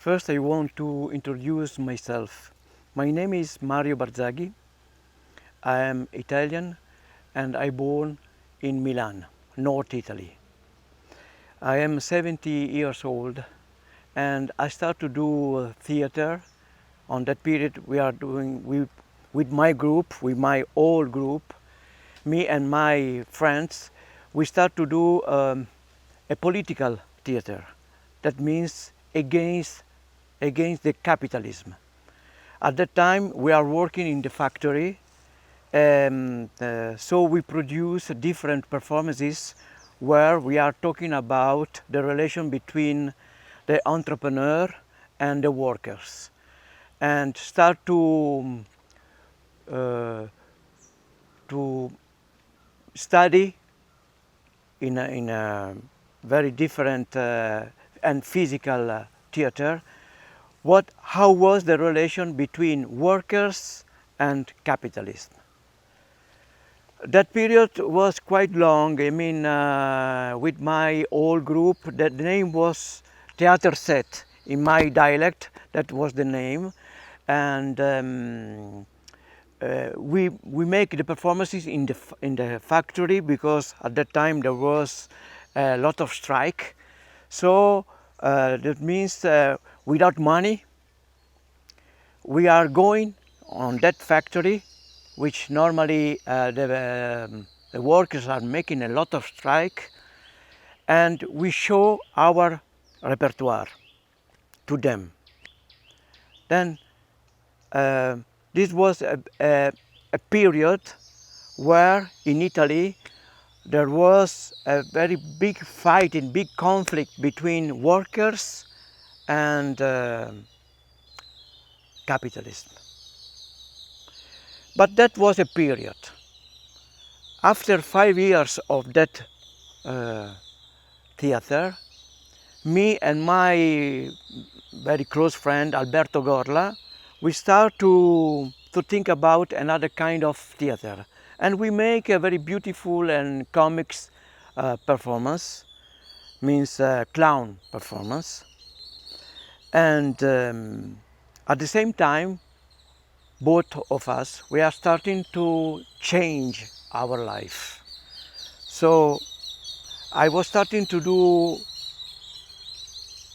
First, I want to introduce myself. My name is Mario Berzagi. I am Italian and I born in Milan, North Italy. I am 70 years old and I start to do theater. On that period we are doing with my group, with my old group, me and my friends, we start to do a political theater. That means against the capitalism. At that time we are working in the factory, so we produce different performances where we are talking about the relation between the entrepreneur and the workers, and start to study in a very different and physical theater how was the relation between workers and capitalism. That period was quite long. I mean, with my old group, the name was Theater Set. In my dialect, that was the name. And we make the performances in the factory because at that time there was a lot of strike. So that means without money, we are going on that factory, which normally the workers are making a lot of strike, and we show our repertoire to them. Then this was a period where in Italy there was a very big fight and big conflict between workers and capitalism. But that was a period. After 5 years of that theater, me and my very close friend Alberto Gorla, we start to think about another kind of theater, and we make a very beautiful and comics performance, means clown performance, and at the same time both of us, we are starting to change our life. So I was starting to do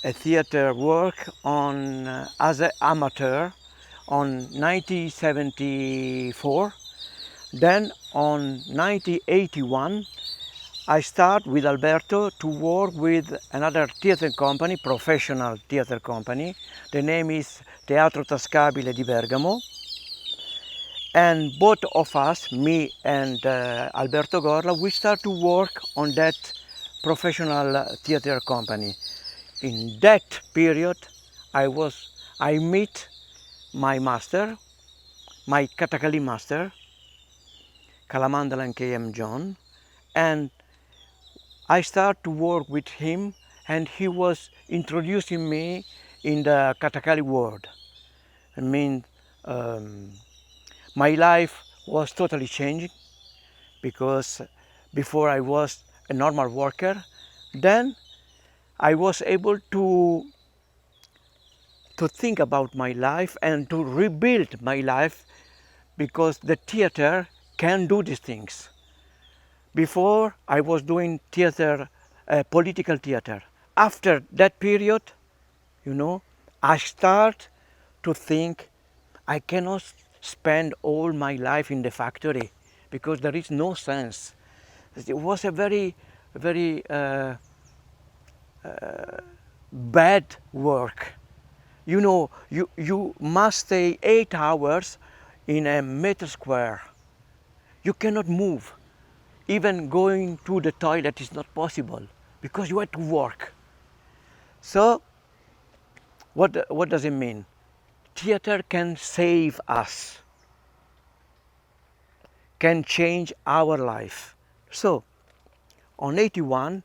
a theater work on as an amateur on 1974. Then on 1981, I start with Alberto to work with another theater company, professional theater company. The name is Teatro Tascabile di Bergamo. And both of us, me and Alberto Gorla, we start to work on that professional theater company. In that period, I meet my master, my Kathakali master, Kalamandalan K.M. John, and I start to work with him, and he was introducing me in the Kathakali world. I mean, my life was totally changing because before I was a normal worker. Then I was able to think about my life and to rebuild my life, because the theater can do these things. Before I was doing theater, political theater. After that period, I start to think I cannot spend all my life in the factory because there is no sense. It was a very, very bad work. You must stay 8 hours in a meter square. You cannot move. Even going to the toilet is not possible because you have to work. So, what does it mean? Theater can save us, can change our life. So, on 81,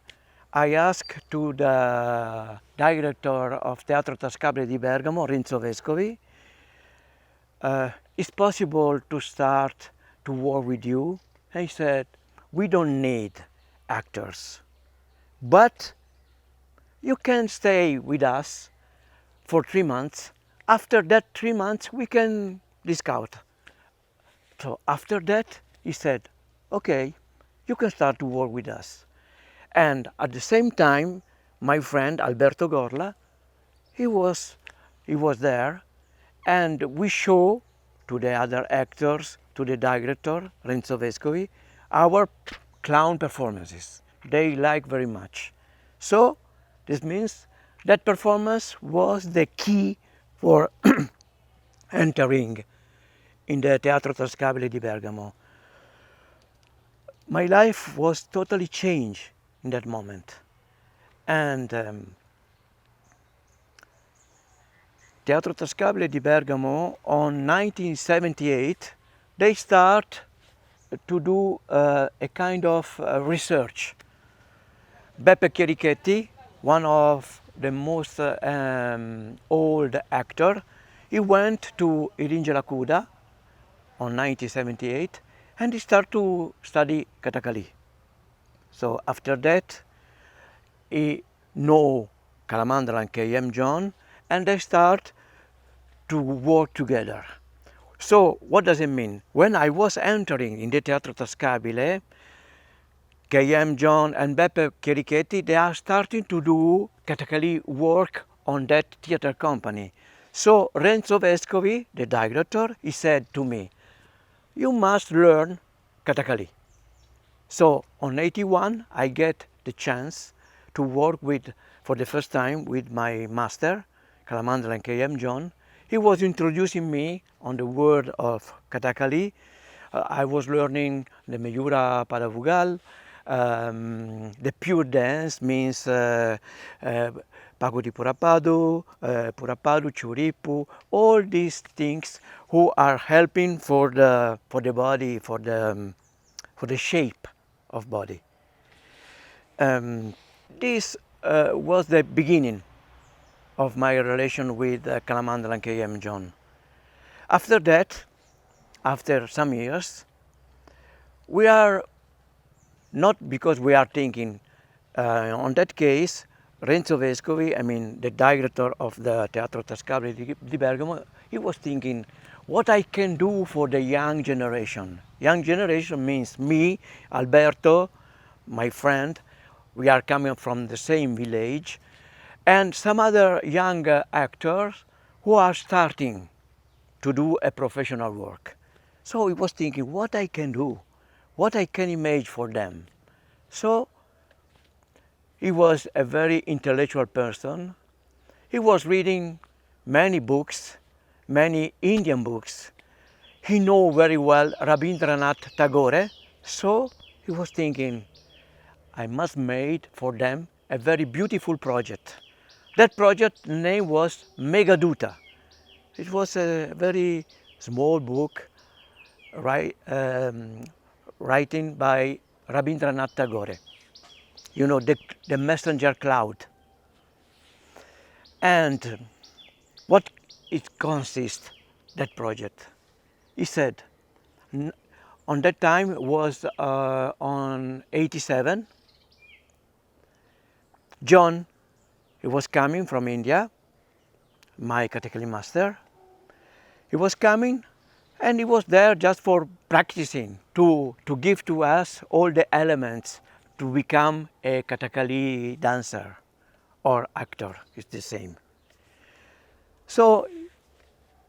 I asked to the director of Teatro Tascabile di Bergamo, Renzo Vescovi, is possible to start to work with you? And he said, we don't need actors, but you can stay with us for 3 months. After that 3 months, we can discuss. So after that, he said, okay, you can start to work with us. And at the same time, my friend Alberto Gorla, he was there, and we show to the other actors, to the director Renzo Vescovi, our clown performances. They like very much. So this means that performance was the key for entering in the Teatro Tascabile di Bergamo. My life was totally changed in that moment. And Teatro Tascabile di Bergamo, on 1978, they start to do a kind of research. Beppe Chierichetti, one of the most old actor, he went to Iringa Cuda on 1978, and he started to study Kathakali. So after that, he know Calamandra and K.M. John, and they start to work together. So what does it mean? When I was entering in the Teatro Tascabile, K.M. John and Beppe Chierichetti, they are starting to do Kathakali work on that theater company. So Renzo Vescovi, the director, he said to me, you must learn Kathakali. So on 81, I get the chance to work with, for the first time, with my master, Calamandra and K.M. John. He was introducing me on the world of Kathakali. I was learning the Meyura Padavugal. The pure dance means Pagodi Purapadu, Churipu, all these things who are helping for the body, for the shape of body. This was the beginning of my relation with Calamandra and K.M. John. After that, after some years, we are not because we are thinking, on that case, Renzo Vescovi, I mean the director of the Teatro Tascabile di Bergamo, he was thinking what I can do for the young generation. Young generation means me, Alberto, my friend, we are coming from the same village, and some other young actors who are starting to do a professional work. So he was thinking what I can do, what I can imagine for them. So he was a very intellectual person. He was reading many books, many Indian books. He knew very well Rabindranath Tagore. So he was thinking, I must make for them a very beautiful project. That project name was Meghaduta. It was a very small book written by Rabindranath Tagore. You know, the messenger cloud. And what it consists, that project? He said, on that time was on 87, John, he was coming from India, my Kathakali master. He was coming and he was there just for practicing, to give to us all the elements to become a Kathakali dancer or actor, it's the same. So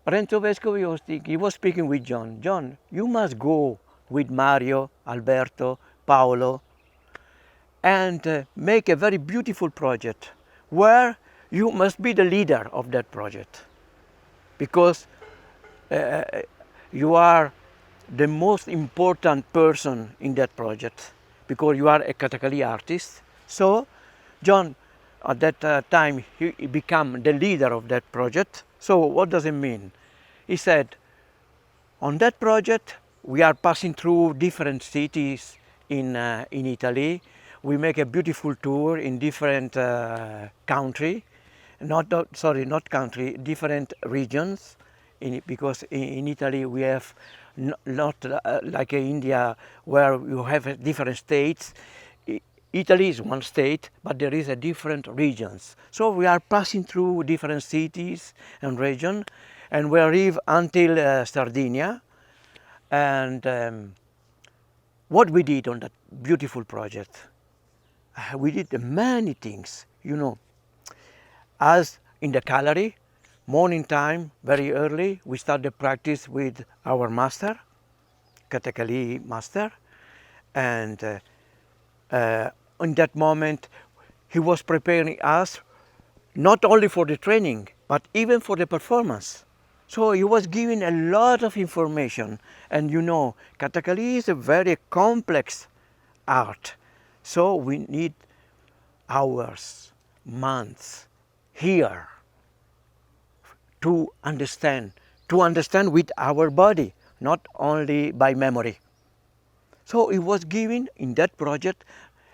Renzo Vescovi was thinking, he was speaking with John. John, you must go with Mario, Alberto, Paolo, and make a very beautiful project where you must be the leader of that project, because you are the most important person in that project, because you are a Kathakali artist. So John, at that time, he became the leader of that project. So what does it mean? He said, on that project, we are passing through different cities in Italy. We make a beautiful tour in different country, different regions. Because in Italy we have not like in India where you have different states. Italy is one state, but there is a different regions. So we are passing through different cities and regions, and we arrive until Sardinia. And what we did on that beautiful project, we did many things, you know. As in the gallery, morning time, very early, we start the practice with our master, Kathakali master, and in that moment, he was preparing us not only for the training, but even for the performance. So he was giving a lot of information, and you know, Kathakali is a very complex art. So we need hours, months, here to understand with our body, not only by memory. So it was giving in that project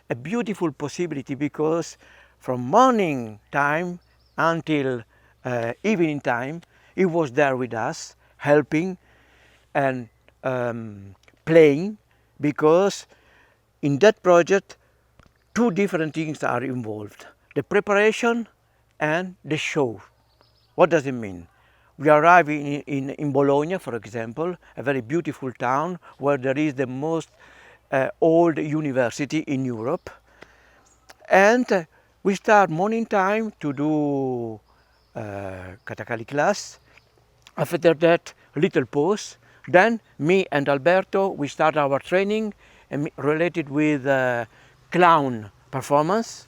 a beautiful possibility, because from morning time until evening time, he was there with us, helping and playing, because in that project two different things are involved: the preparation and the show. What does it mean? We arrive in Bologna, for example, a very beautiful town where there is the most old university in Europe. And we start morning time to do Kathakali class. After that, little pause. Then me and Alberto, we start our training related with clown performance.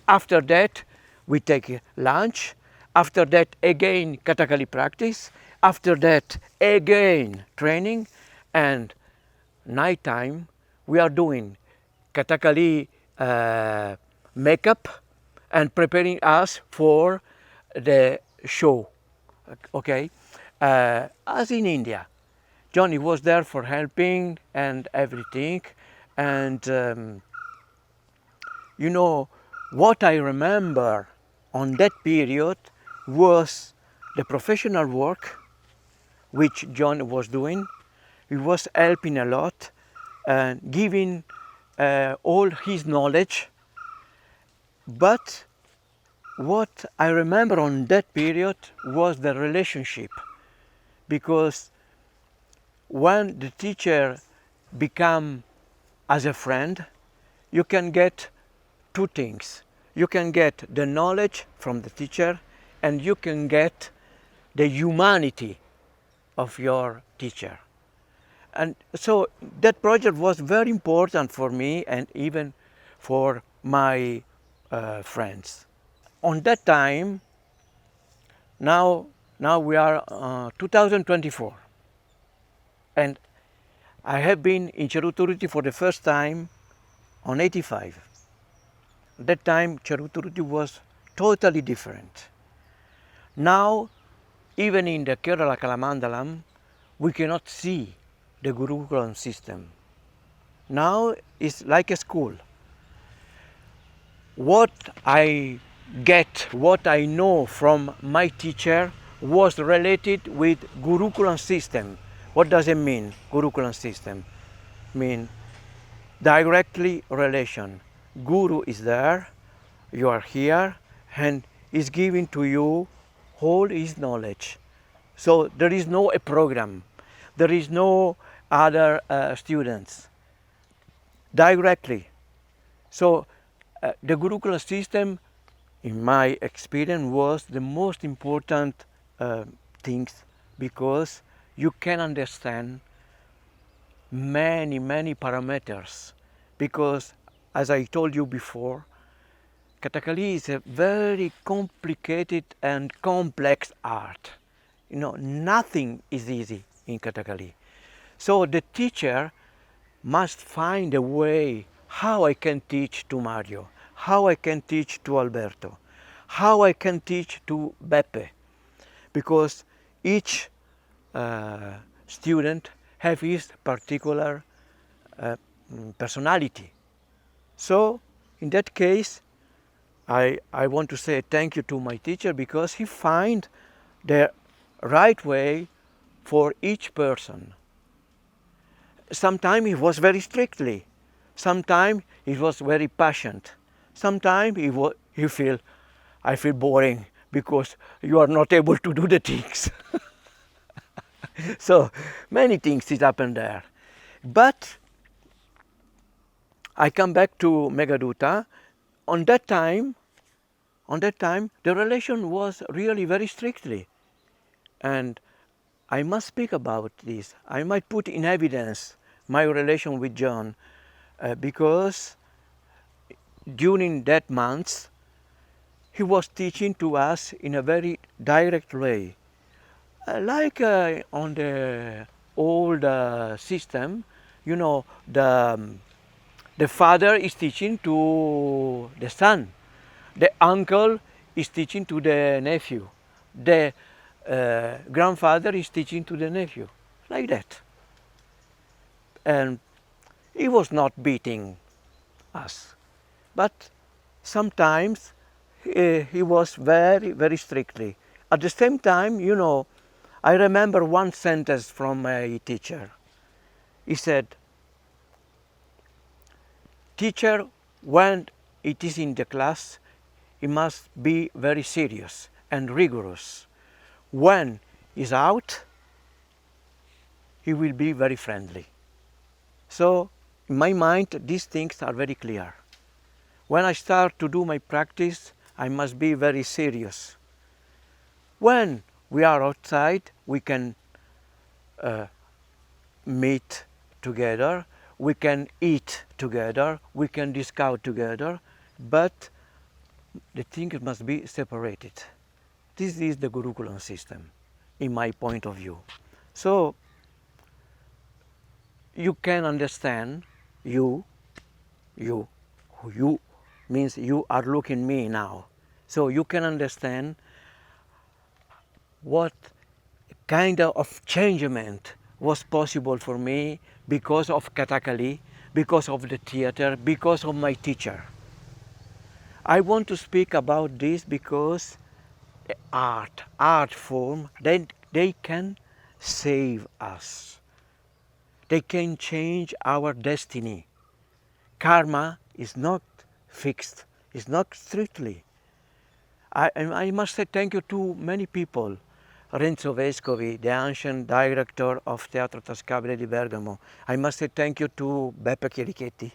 After that, we take lunch. After that, again Kathakali practice. After that, again training. And night time, we are doing Kathakali makeup and preparing us for the show. Okay, as in India, Johnny was there for helping and everything. And you know, what I remember on that period was the professional work which John was doing. He was helping a lot and giving all his knowledge. But what I remember on that period was the relationship, because when the teacher become as a friend, you can get two things. You can get the knowledge from the teacher, and you can get the humanity of your teacher. And so that project was very important for me and even for my friends. On that time, now we are 2024, and I have been in Ceruturuti for the first time on 85. At that time, Ceruturuti was totally different. Now, even in the Kerala Kalamandalam, we cannot see the Gurukulam system. Now it's like a school. What I get, what I know from my teacher was related with Gurukulam system. What does it mean, Gurukulam system? Mean directly relation. Guru is there, you are here, and is giving to you all his knowledge. So there is no a program, there is no other students, directly. So the Gurukula system, in my experience, was the most important things, because you can understand many parameters, because as I told you before, Kathakali is a very complicated and complex art. You know, nothing is easy in Kathakali. So the teacher must find a way how I can teach to Mario, how I can teach to Alberto, how I can teach to Beppe, because each student have his particular personality. So in that case, I want to say thank you to my teacher, because he find the right way for each person. Sometimes he was very strictly, Sometimes he was very patient. Sometimes I feel boring because you are not able to do the things. So many things did happen there. But I come back to Megaduta. On that time, the relation was really very strictly. And I must speak about this. I might put in evidence my relation with John because during that month he was teaching to us in a very direct way. Like on the old system, you know, the father is teaching to the son, the uncle is teaching to the nephew, the grandfather is teaching to the nephew, like that. And he was not beating us, but sometimes he was very, very strictly. At the same time, you know, I remember one sentence from my teacher. He said, teacher, when it is in the class, he must be very serious and rigorous. When he's out, he will be very friendly. So in my mind, these things are very clear. When I start to do my practice, I must be very serious. When we are outside, we can meet together, we can eat together, we can discuss together, but the things must be separated. This is the Gurukulam system, in my point of view. So you can understand, you means you are looking me now. So you can understand what kind of changement was possible for me because of Kathakali, because of the theater, because of my teacher. I want to speak about this because art form, they can save us. They can change our destiny. Karma is not fixed, it's not strictly. I must say thank you to many people. Renzo Vescovi, the ancient director of Teatro Tascabile di Bergamo. I must say thank you to Beppe Chierichetti.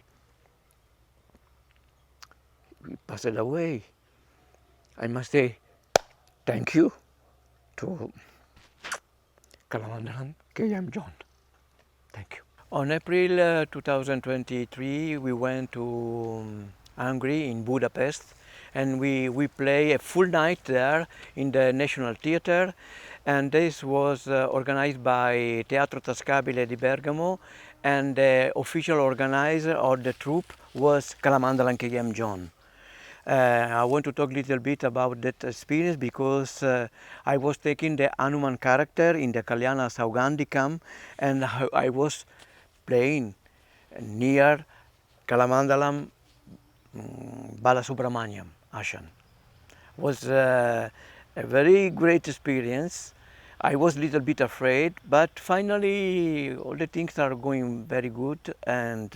He passed away. I must say thank you to Kalamandaran K.M. John. Thank you. On April 2023, we went to Hungary in Budapest, and we play a full night there in the National Theatre, and this was organized by Teatro Tascabile di Bergamo, and the official organizer of the troupe was Kalamandaran K.M. John. I want to talk a little bit about that experience because I was taking the Hanuman character in the Kalyana Saugandikam, and I was playing near Kalamandalam Balasubramaniam Ashan. Was a very great experience. I was a little bit afraid, but finally all the things are going very good, and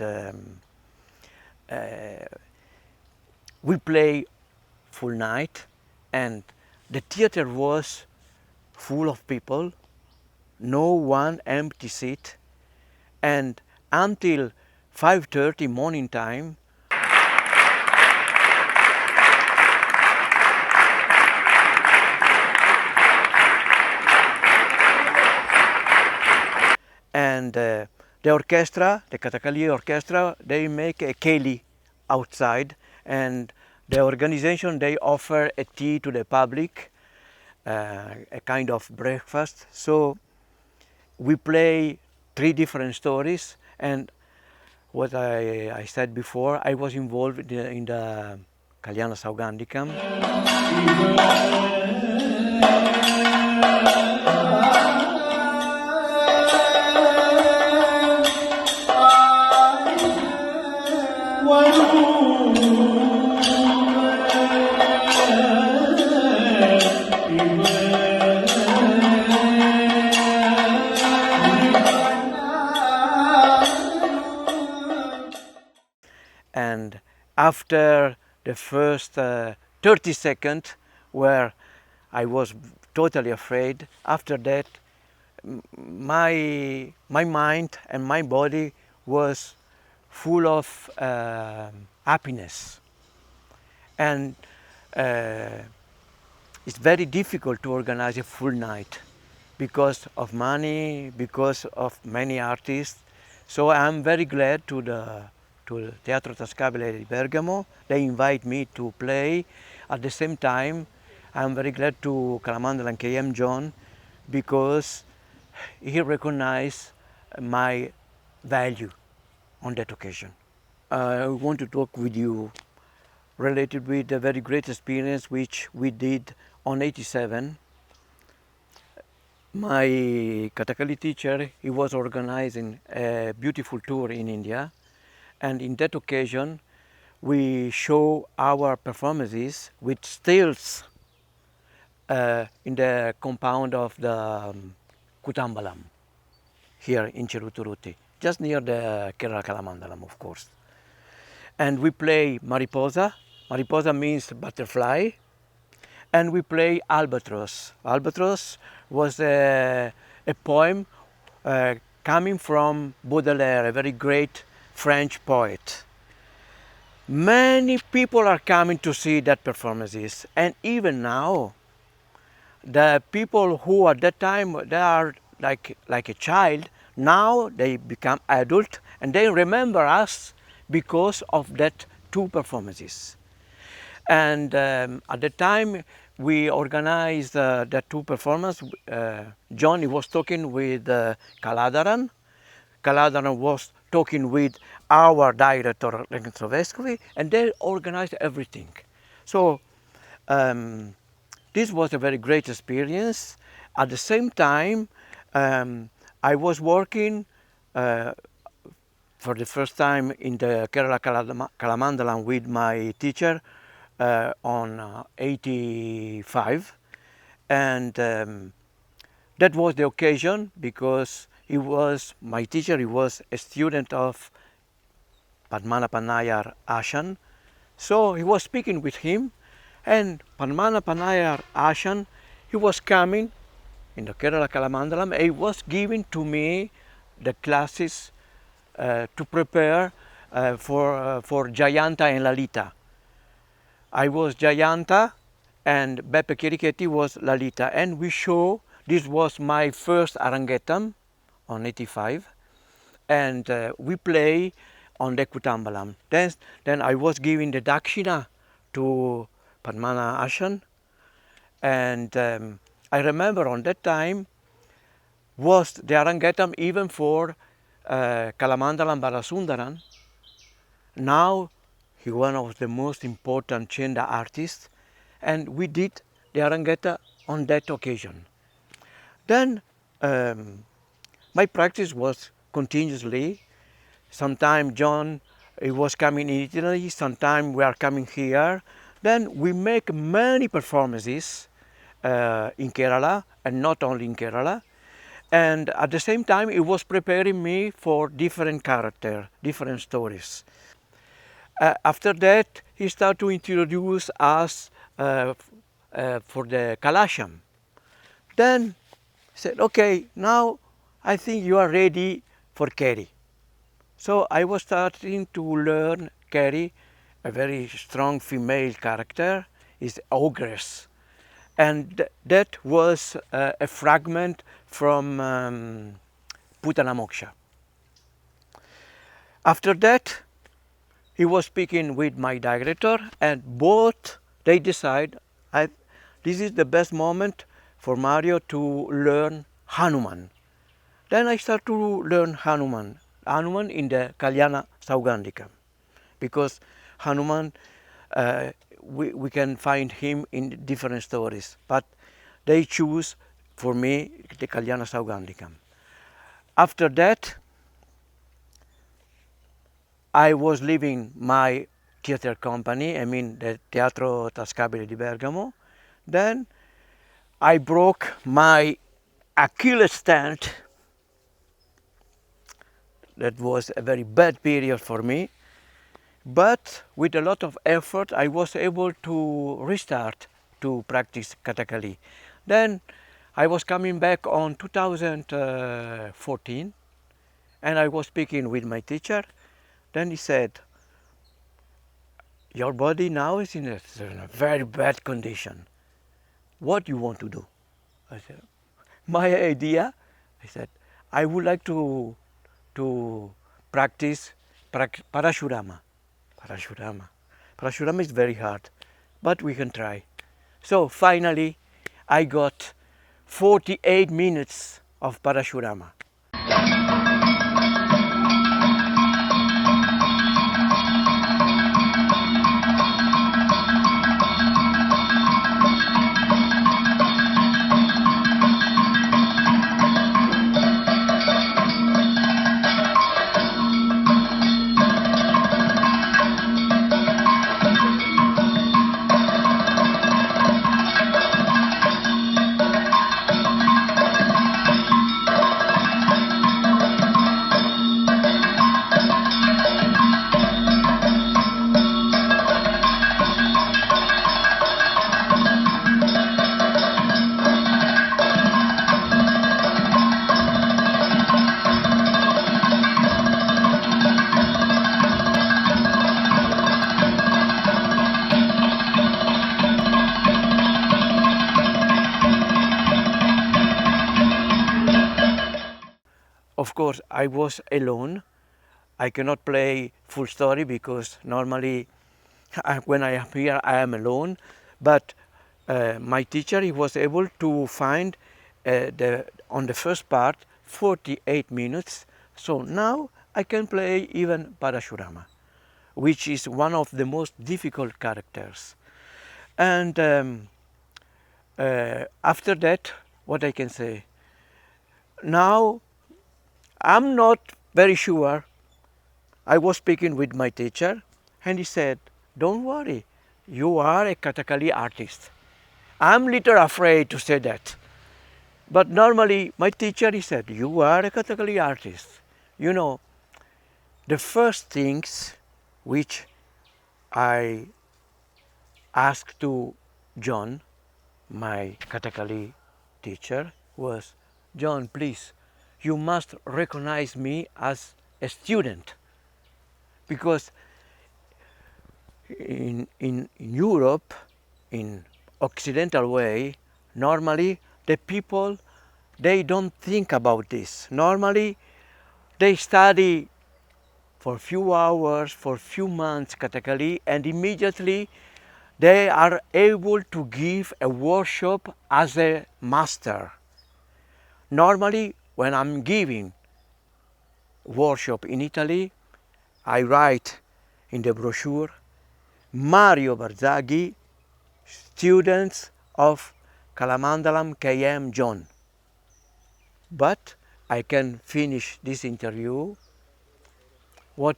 we play full night, and the theater was full of people, no one empty seat, and until 5:30 morning time, and the orchestra, the Kathakali orchestra, they make a keli outside, and the organization, they offer a tea to the public, a kind of breakfast. So we play 3 different stories, and what I said before, I was involved in the Kalyana Saugandikam. And after the first 30 seconds where I was totally afraid, after that my mind and my body was full of happiness. And it's very difficult to organize a full night because of money, because of many artists. So I'm very glad to Teatro Tascabile di Bergamo. They invite me to play. At the same time, I'm very glad to Calamandra and KM John because he recognized my value on that occasion. I want to talk with you related with a very great experience which we did on 87. My Kathakali teacher, he was organizing a beautiful tour in India, and in that occasion we show our performances with stills in the compound of the Kutambalam here in Cheruturuti, just near the Kerala Kalamandalam, of course. And we play Mariposa. Mariposa means butterfly. And we play Albatross. Albatross was a poem coming from Baudelaire, a very great French poet. Many people are coming to see that performances, and even now, the people who at that time they are like a child, now they become adult and they remember us because of that two performances. And at the time we organized the two performances, John was talking with Kaladaran. Kaladaran was talking with our director, Lorenzo Vescovi, and they organized everything. So this was a very great experience. At the same time, I was working for the first time in the Kerala Kalamandalam with my teacher on 85, and that was the occasion because he was my teacher. He was a student of Padmanabhan Nayar Ashan, so he was speaking with him, and Padmanabhan Nayar Ashan, he was coming in the Kerala Kalamandalam. He was giving to me the classes to prepare for Jayanta and Lalita. I was Jayanta and Beppe Chirichetti was Lalita, and we show, this was my first Arangetam on 85, and we play on the Kutambalam. Then I was giving the Dakshina to Padmana Ashan, and I remember on that time was the Arangetam even for Kalamandalam Balasundaran. Now he was one of the most important Chenda artists, and we did the Arangeta on that occasion. Then my practice was continuously. Sometime John he was coming in Italy, sometime we are coming here. Then we make many performances in Kerala, and not only in Kerala. And at the same time, it was preparing me for different characters, different stories. After that, he started to introduce us for the Kalasham. Then he said, okay, now I think you are ready for Kerry. So I was starting to learn Kerry, a very strong female character, is ogress. And that was a fragment from Putana Moksha. After that, he was speaking with my director, and both they decide this is the best moment for Mario to learn Hanuman. Then I start to learn Hanuman in the Kalyana Saugandika, because Hanuman we can find him in different stories, but they choose for me the Kalyana Saugandikam. After that, I was leaving my theater company, I mean the Teatro Tascabile di Bergamo. Then I broke my Achilles tendon. That was a very bad period for me. But with a lot of effort, I was able to restart to practice Kathakali. Then I was coming back on 2014, and I was speaking with my teacher. Then he said, your body now is in a very bad condition. What do you want to do? I said, my idea, I said, I would like to practice Parashurama. Parashurama. Parashurama is very hard, but we can try. So finally, I got 48 minutes of Parashurama. Of course, I was alone. I cannot play full story because normally when I am here, I am alone. But my teacher, he was able to find on the first part 48 minutes. So now I can play even Parashurama, which is one of the most difficult characters. And after that, what I can say? Now I'm not very sure. I was speaking with my teacher and he said, don't worry, you are a Kathakali artist. I'm little afraid to say that. But normally my teacher, he said, you are a Kathakali artist. You know, the first things which I asked to John, my Kathakali teacher, was, John, please, you must recognize me as a student, because in Europe, in Occidental way, normally the people, they don't think about this. Normally they study for few hours, for few months Kathakali, and immediately they are able to give a workshop as a master. Normally, when I'm giving workshop in Italy, I write in the brochure, Mario Berzagi, students of Kalamandalam KM John. But I can finish this interview. What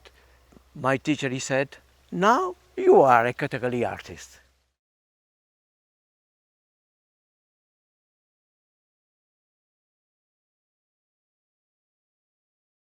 my teacher he said, now you are a Kathakali artist.